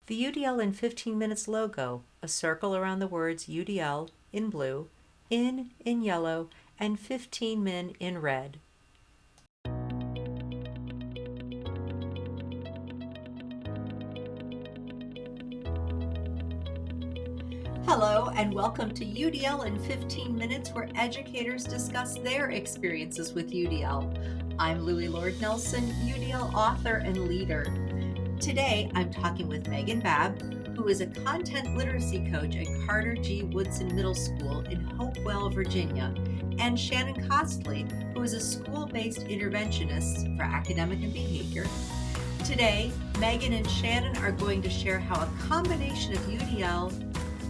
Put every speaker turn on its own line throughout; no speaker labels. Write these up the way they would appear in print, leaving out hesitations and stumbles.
The UDL in 15 minutes logo, a circle around the words UDL in blue, in yellow, and 15 min in red. Hello, and welcome to UDL in 15 Minutes, where educators discuss their experiences with UDL. I'm Louie Lord Nelson, UDL author and leader. Today, I'm talking with Megan Babb, who is a content literacy coach at Carter G. Woodson Middle School in Hopewell, Virginia, and Shannon Costley, who is a school-based interventionist for academic and behavior. Today, Megan and Shannon are going to share how a combination of UDL,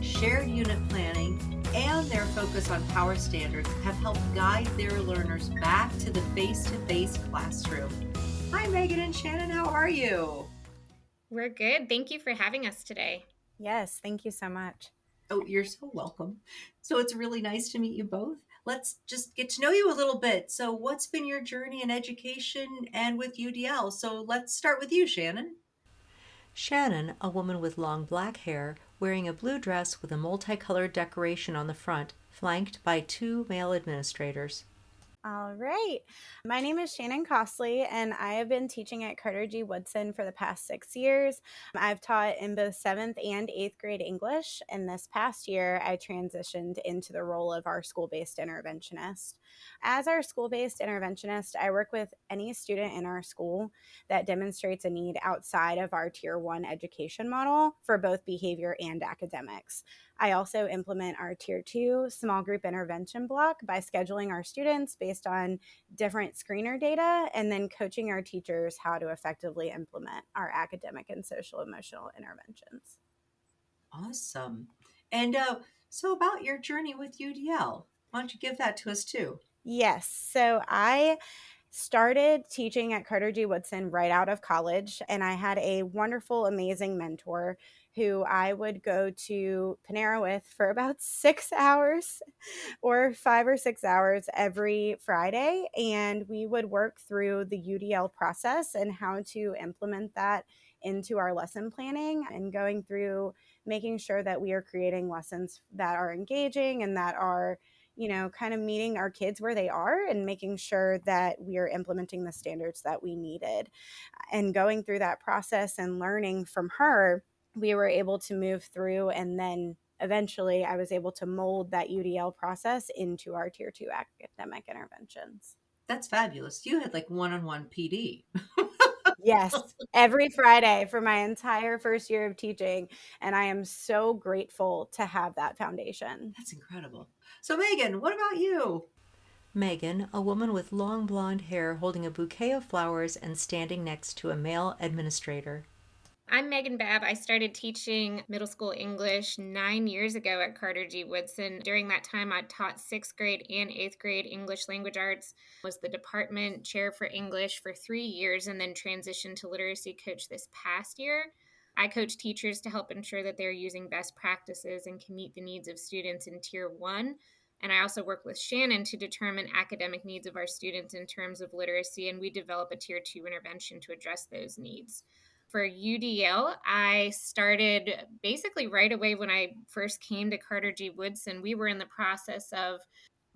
shared unit planning, and their focus on power standards have helped guide their learners back to the face-to-face classroom. Hi, Megan and Shannon, how are you?
We're good. Thank you for having us today.
Yes, thank you so much.
Oh, you're so welcome. So it's really nice to meet you both. Let's just get to know you a little bit. So what's been your journey in education and with UDL? So let's start with you, Shannon. Shannon, a woman with long black hair, wearing a blue dress with a multicolored decoration on the front, flanked by two male administrators.
All right. My name is Shannon Costley, and I have been teaching at Carter G. Woodson for the past 6 years. I've taught in both 7th and 8th grade English, and this past year, I transitioned into the role of our school-based interventionist. As our school-based interventionist, I work with any student in our school that demonstrates a need outside of our Tier 1 education model for both behavior and academics. I also implement our Tier 2 small group intervention block by scheduling our students based on different screener data and then coaching our teachers how to effectively implement our academic and social emotional interventions.
Awesome. And so about your journey with UDL, why don't you give that to us too?
Yes. So I started teaching at Carter G. Woodson right out of college, and I had a wonderful, amazing mentor who I would go to Panera with for about 6 hours or 5 or 6 hours every Friday. And we would work through the UDL process and how to implement that into our lesson planning and going through making sure that we are creating lessons that are engaging and that are kind of meeting our kids where they are and making sure that we are implementing the standards that we needed. And going through that process and learning from her, we were able to move through, and then eventually I was able to mold that UDL process into our Tier 2 academic interventions.
That's fabulous. You had like one-on-one PD.
Yes, every Friday for my entire first year of teaching. And I am so grateful to have that foundation.
That's incredible. So Megan, what about you? Megan, a woman with long blonde hair holding a bouquet of flowers and standing next to a male administrator.
I'm Megan Babb. I started teaching middle school English 9 years ago at Carter G. Woodson. During that time, I taught 6th grade and 8th grade English language arts, was the department chair for English for 3 years, and then transitioned to literacy coach this past year. I coach teachers to help ensure that they're using best practices and can meet the needs of students in Tier 1. And I also work with Shannon to determine academic needs of our students in terms of literacy, and we develop a Tier 2 intervention to address those needs. For UDL, I started basically right away when I first came to Carter G. Woodson. We were in the process of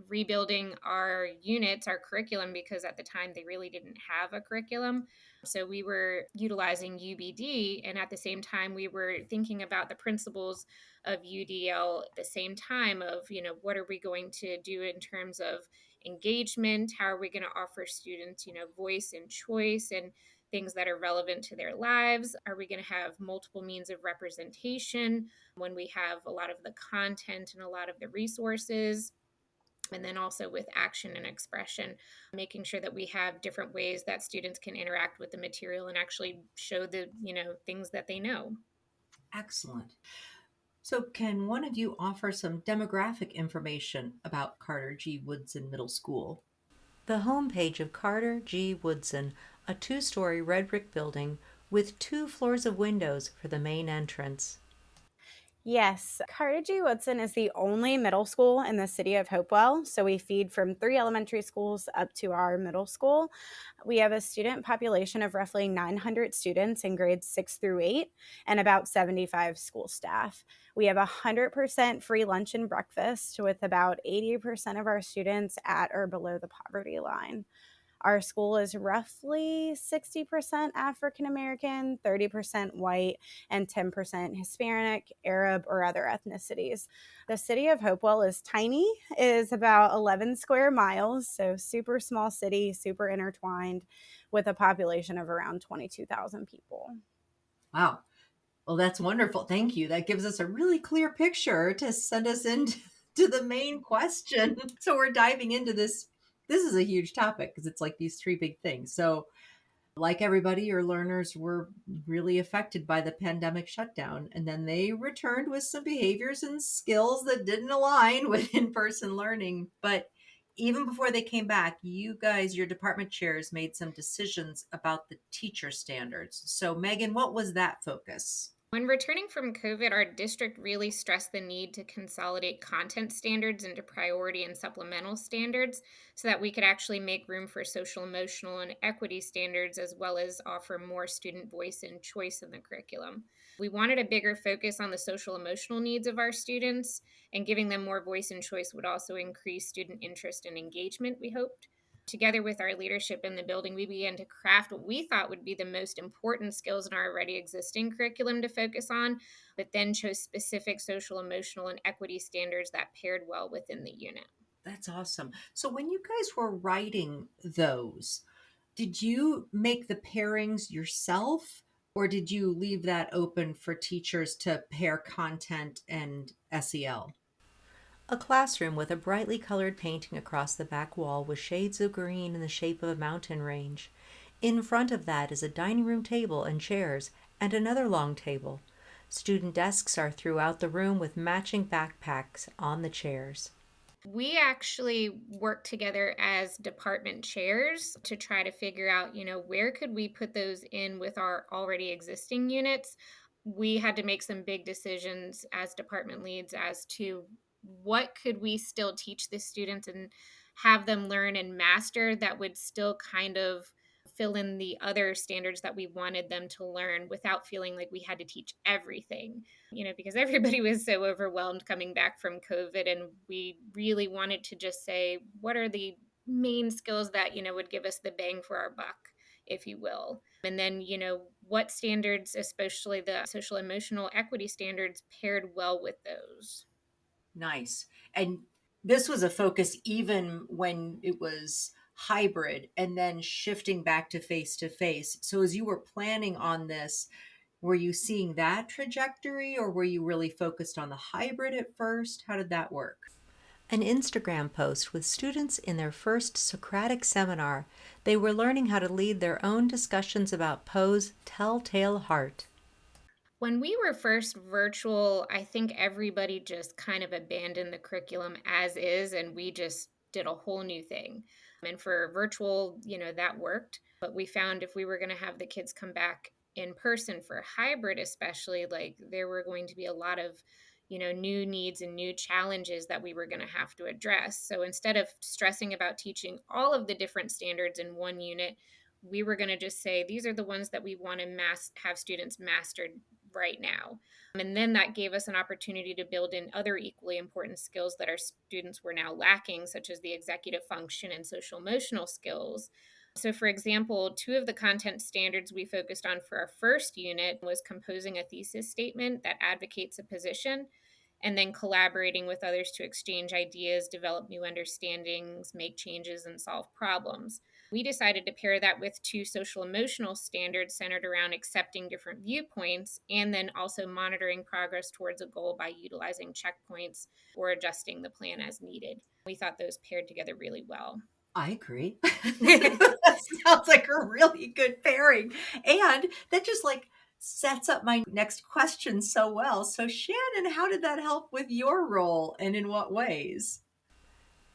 rebuilding our units, our curriculum, because at the time they really didn't have a curriculum. So we were utilizing UBD, and at the same time, we were thinking about the principles of UDL at the same time of, what are we going to do in terms of engagement? How are we going to offer students, voice and choice and things that are relevant to their lives? Are we going to have multiple means of representation when we have a lot of the content and a lot of the resources? And then also with action and expression, making sure that we have different ways that students can interact with the material and actually show the, things that they know.
Excellent. So can one of you offer some demographic information about Carter G. Woodson Middle School? The homepage of Carter G. Woodson, a two-story red brick building with 2 floors of windows for the main entrance.
Yes, Carnegie Woodson is the only middle school in the city of Hopewell. So we feed from 3 elementary schools up to our middle school. We have a student population of roughly 900 students in grades 6 through 8 and about 75 school staff. We have 100% free lunch and breakfast, with about 80% of our students at or below the poverty line. Our school is roughly 60% African American, 30% white, and 10% Hispanic, Arab, or other ethnicities. The city of Hopewell is tiny. It is about 11 square miles, so super small city, super intertwined, with a population of around 22,000 people.
Wow. Well, that's wonderful. Thank you. That gives us a really clear picture to send us into to the main question. So we're diving into this. This is a huge topic because it's like these three big things. So, like everybody, your learners were really affected by the pandemic shutdown, and then they returned with some behaviors and skills that didn't align with in-person learning. But even before they came back, you guys, your department chairs, made some decisions about the teacher standards. So, Megan, what was that focus?
When returning from COVID, our district really stressed the need to consolidate content standards into priority and supplemental standards so that we could actually make room for social, emotional, and equity standards, as well as offer more student voice and choice in the curriculum. We wanted a bigger focus on the social, emotional needs of our students, and giving them more voice and choice would also increase student interest and engagement, we hoped. Together with our leadership in the building, we began to craft what we thought would be the most important skills in our already existing curriculum to focus on, but then chose specific social, emotional, and equity standards that paired well within the unit.
That's awesome. So, when you guys were writing those, did you make the pairings yourself, or did you leave that open for teachers to pair content and SEL? A classroom with a brightly colored painting across the back wall with shades of green in the shape of a mountain range. In front of that is a dining room table and chairs, and another long table. Student desks are throughout the room with matching backpacks on the chairs.
We actually worked together as department chairs to try to figure out, where could we put those in with our already existing units. We had to make some big decisions as department leads as to what could we still teach the students and have them learn and master that would still kind of fill in the other standards that we wanted them to learn without feeling like we had to teach everything, because everybody was so overwhelmed coming back from COVID. And we really wanted to just say, what are the main skills that, would give us the bang for our buck, if you will. And then, what standards, especially the social emotional equity standards, paired well with those.
Nice. And this was a focus even when it was hybrid and then shifting back to face to face. So, as you were planning on this, were you seeing that trajectory or were you really focused on the hybrid at first? How did that work? An Instagram post with students in their first Socratic seminar. They were learning how to lead their own discussions about Poe's Telltale Heart.
When we were first virtual, I think everybody just kind of abandoned the curriculum as is, and we just did a whole new thing. And for virtual, that worked. But we found if we were going to have the kids come back in person for hybrid, especially, like there were going to be a lot of, new needs and new challenges that we were going to have to address. So instead of stressing about teaching all of the different standards in one unit, we were going to just say these are the ones that we want to have students mastered right now. And then that gave us an opportunity to build in other equally important skills that our students were now lacking, such as the executive function and social emotional skills. So, for example, two of the content standards we focused on for our first unit was composing a thesis statement that advocates a position, and then collaborating with others to exchange ideas, develop new understandings, make changes, and solve problems. We decided to pair that with two social emotional standards centered around accepting different viewpoints and then also monitoring progress towards a goal by utilizing checkpoints or adjusting the plan as needed. We thought those paired together really well.
I agree. That sounds like a really good pairing. And that just like sets up my next question so well. So, Shannon, how did that help with your role and in what ways?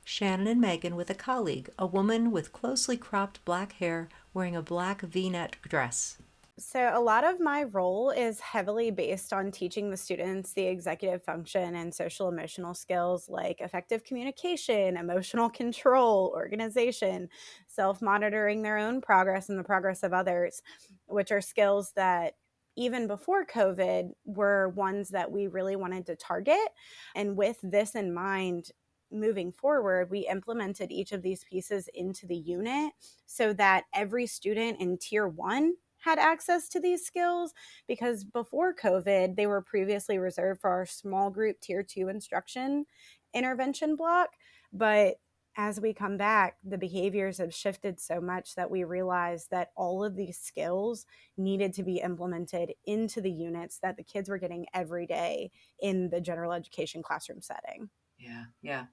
Shannon and Megan with a colleague, a woman with closely cropped black hair wearing a black V-neck dress.
So, a lot of my role is heavily based on teaching the students the executive function and social emotional skills like effective communication, emotional control, organization, self monitoring their own progress and the progress of others, which are skills that even before COVID were ones that we really wanted to target. And with this in mind, moving forward, we implemented each of these pieces into the unit so that every student in tier one had access to these skills, because before COVID, they were previously reserved for our small group tier two instruction intervention block. But as we come back, the behaviors have shifted so much that we realized that all of these skills needed to be implemented into the units that the kids were getting every day in the general education classroom setting.
Yeah, yeah.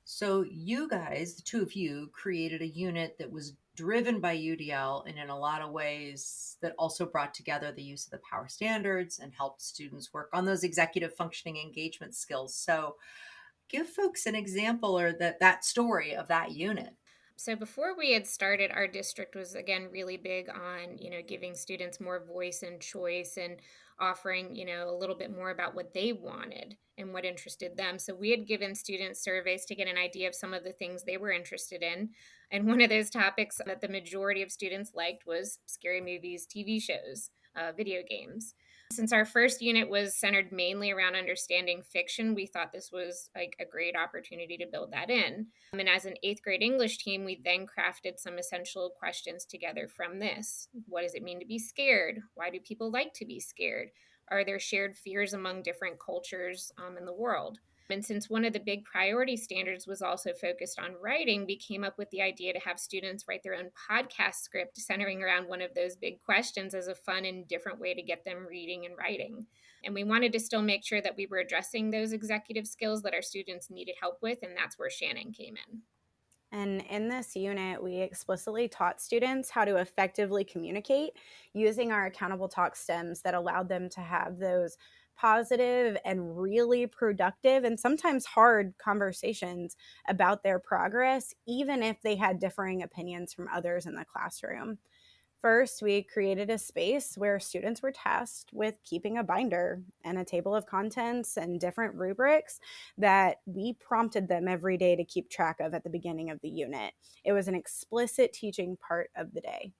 So you guys, the two of you, created a unit that was driven by UDL and in a lot of ways that also brought together the use of the power standards and helped students work on those executive functioning engagement skills. So give folks an example or that story of that unit.
So before we had started, our district was again really big on, giving students more voice and choice and offering, a little bit more about what they wanted and what interested them. So we had given students surveys to get an idea of some of the things they were interested in. And one of those topics that the majority of students liked was scary movies, TV shows, video games. Since our first unit was centered mainly around understanding fiction, we thought this was like a great opportunity to build that in. And as an eighth grade English team, we then crafted some essential questions together from this. What does it mean to be scared? Why do people like to be scared? Are there shared fears among different cultures in the world? And since one of the big priority standards was also focused on writing, we came up with the idea to have students write their own podcast script centering around one of those big questions as a fun and different way to get them reading and writing. And we wanted to still make sure that we were addressing those executive skills that our students needed help with. And that's where Shannon came in.
And in this unit, we explicitly taught students how to effectively communicate using our accountable talk stems that allowed them to have those positive and really productive and sometimes hard conversations about their progress, even if they had differing opinions from others in the classroom. First, we created a space where students were tasked with keeping a binder and a table of contents and different rubrics that we prompted them every day to keep track of at the beginning of the unit. It was an explicit teaching part of the day.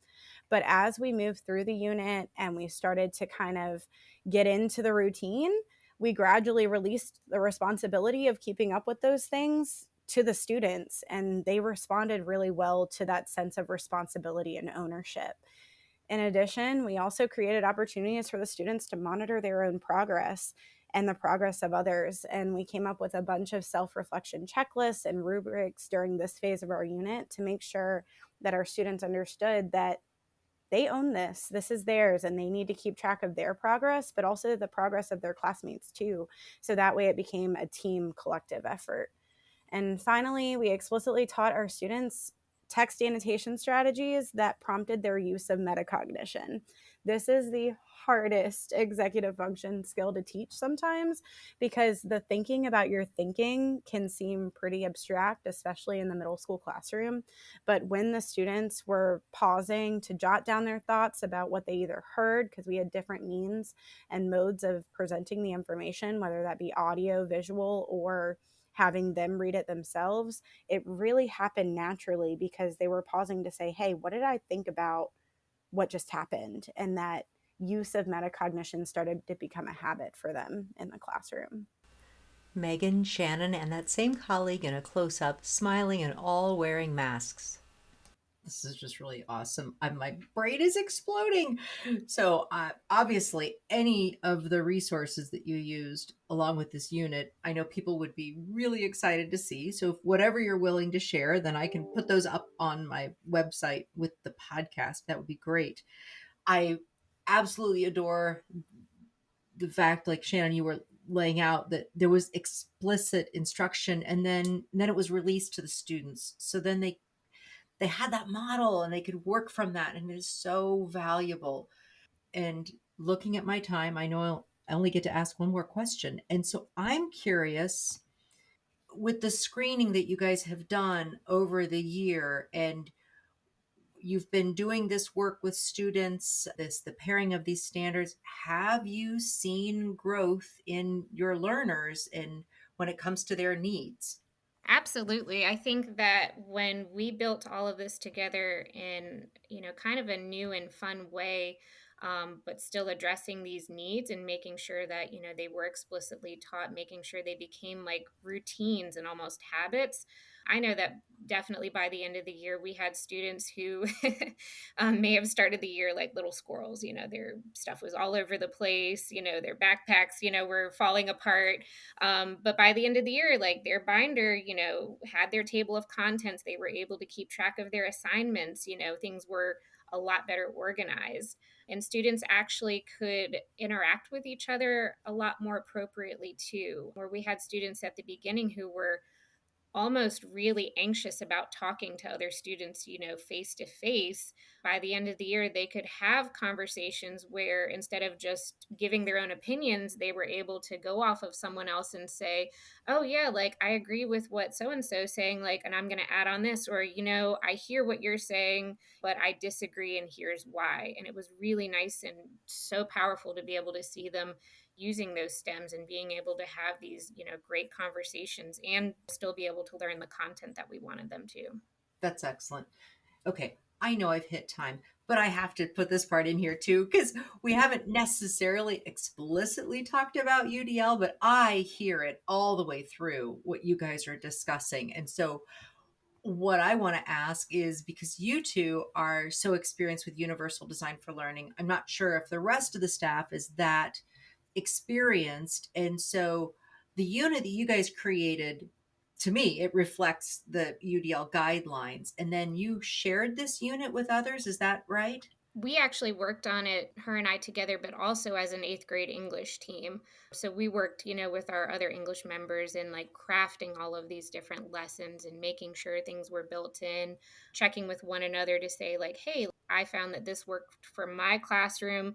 But as we moved through the unit and we started to kind of get into the routine, we gradually released the responsibility of keeping up with those things to the students, and they responded really well to that sense of responsibility and ownership. In addition, we also created opportunities for the students to monitor their own progress and the progress of others. And we came up with a bunch of self-reflection checklists and rubrics during this phase of our unit to make sure that our students understood that they own this. This is theirs, and they need to keep track of their progress, but also the progress of their classmates too. So that way it became a team collective effort. And finally, we explicitly taught our students text annotation strategies that prompted their use of metacognition. This is the hardest executive function skill to teach sometimes, because the thinking about your thinking can seem pretty abstract, especially in the middle school classroom. But when the students were pausing to jot down their thoughts about what they either heard, because we had different means and modes of presenting the information, whether that be audio, visual, or having them read it themselves, it really happened naturally because they were pausing to say, hey, what did I think about what just happened? And that use of metacognition started to become a habit for them in the classroom.
Megan, Shannon, and that same colleague in a close up, smiling and all wearing masks. This is just really awesome. My brain is exploding. So, obviously, any of the resources that you used along with this unit, I know people would be really excited to see. So, if whatever you're willing to share, then I can put those up on my website with the podcast. That would be great. I absolutely adore the fact, like Shannon, you were laying out that there was explicit instruction, and then it was released to the students. So then they had that model and they could work from that, and it is so valuable. And looking at my time, I know I only get to ask one more question, and so I'm curious, with the screening that you guys have done over the year, and you've been doing this work with students, the pairing of these standards. Have you seen growth in your learners and when it comes to their needs?
Absolutely. I think that when we built all of this together in, kind of a new and fun way, but still addressing these needs and making sure that, they were explicitly taught, making sure they became like routines and almost habits. I know that definitely by the end of the year, we had students who may have started the year like little squirrels. Their stuff was all over the place, their backpacks, were falling apart, but by the end of the year, like their binder, had their table of contents. They were able to keep track of their assignments. Things were a lot better organized. And students actually could interact with each other a lot more appropriately too. Where we had students at the beginning who were almost really anxious about talking to other students, face to face. By the end of the year, they could have conversations where instead of just giving their own opinions, they were able to go off of someone else and say, oh, yeah, like I agree with what so and so saying, like, and I'm going to add on this, or, I hear what you're saying, but I disagree, and here's why. And it was really nice and so powerful to be able to see them using those stems and being able to have these, great conversations and still be able to learn the content that we wanted them to.
That's excellent. Okay, I know I've hit time, but I have to put this part in here too, because we haven't necessarily explicitly talked about UDL, but I hear it all the way through what you guys are discussing. And so, what I want to ask is, because you two are so experienced with universal design for learning, I'm not sure if the rest of the staff is that experienced. And so the unit that you guys created, to me, it reflects the UDL guidelines. And then you shared this unit with others. Is that right?
We actually worked on it, her and I together, but also as an eighth grade English team. So we worked, with our other English members in like crafting all of these different lessons and making sure things were built in, checking with one another to say, like, hey, I found that this worked for my classroom,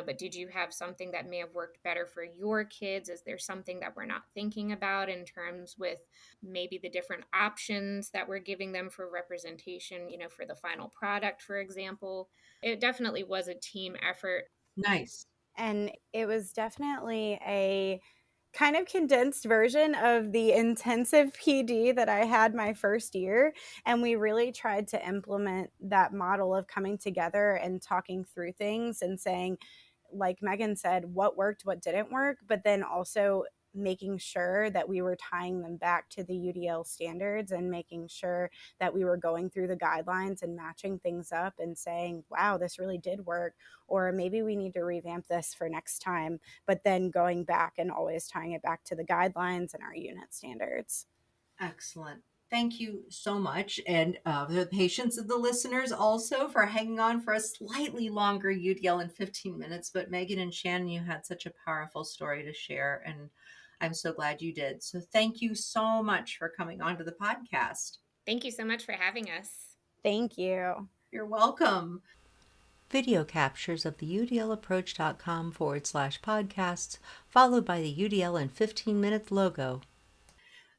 but did you have something that may have worked better for your kids? Is there something that we're not thinking about in terms with maybe the different options that we're giving them for representation, for the final product, for example? It definitely was a team effort.
Nice.
And it was definitely a kind of condensed version of the intensive PD that I had my first year. And we really tried to implement that model of coming together and talking through things and saying, like Megan said, what worked, what didn't work, but then also making sure that we were tying them back to the UDL standards and making sure that we were going through the guidelines and matching things up and saying, wow, this really did work, or maybe we need to revamp this for next time, but then going back and always tying it back to the guidelines and our unit standards.
Excellent. Thank you so much. And the patience of the listeners also for hanging on for a slightly longer UDL in 15 minutes. But Megan and Shannon, you had such a powerful story to share. And I'm so glad you did. So thank you so much for coming onto the podcast.
Thank you so much for having us.
Thank you.
You're welcome. Video captures of the udlapproach.com/podcasts, followed by the UDL in 15 minutes logo.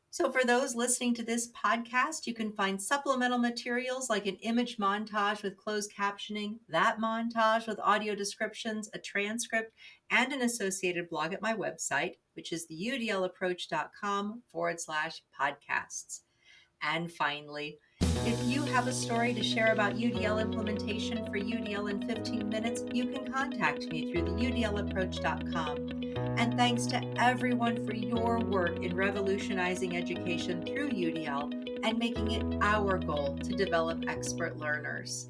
So for those listening to this podcast, you can find supplemental materials like an image montage with closed captioning, that montage with audio descriptions, a transcript, and an associated blog at my website, which is the udlapproach.com/podcasts. And finally, if you have a story to share about UDL implementation for UDL in 15 minutes, you can contact me through the udlapproach.com. And thanks to everyone for your work in revolutionizing education through UDL and making it our goal to develop expert learners.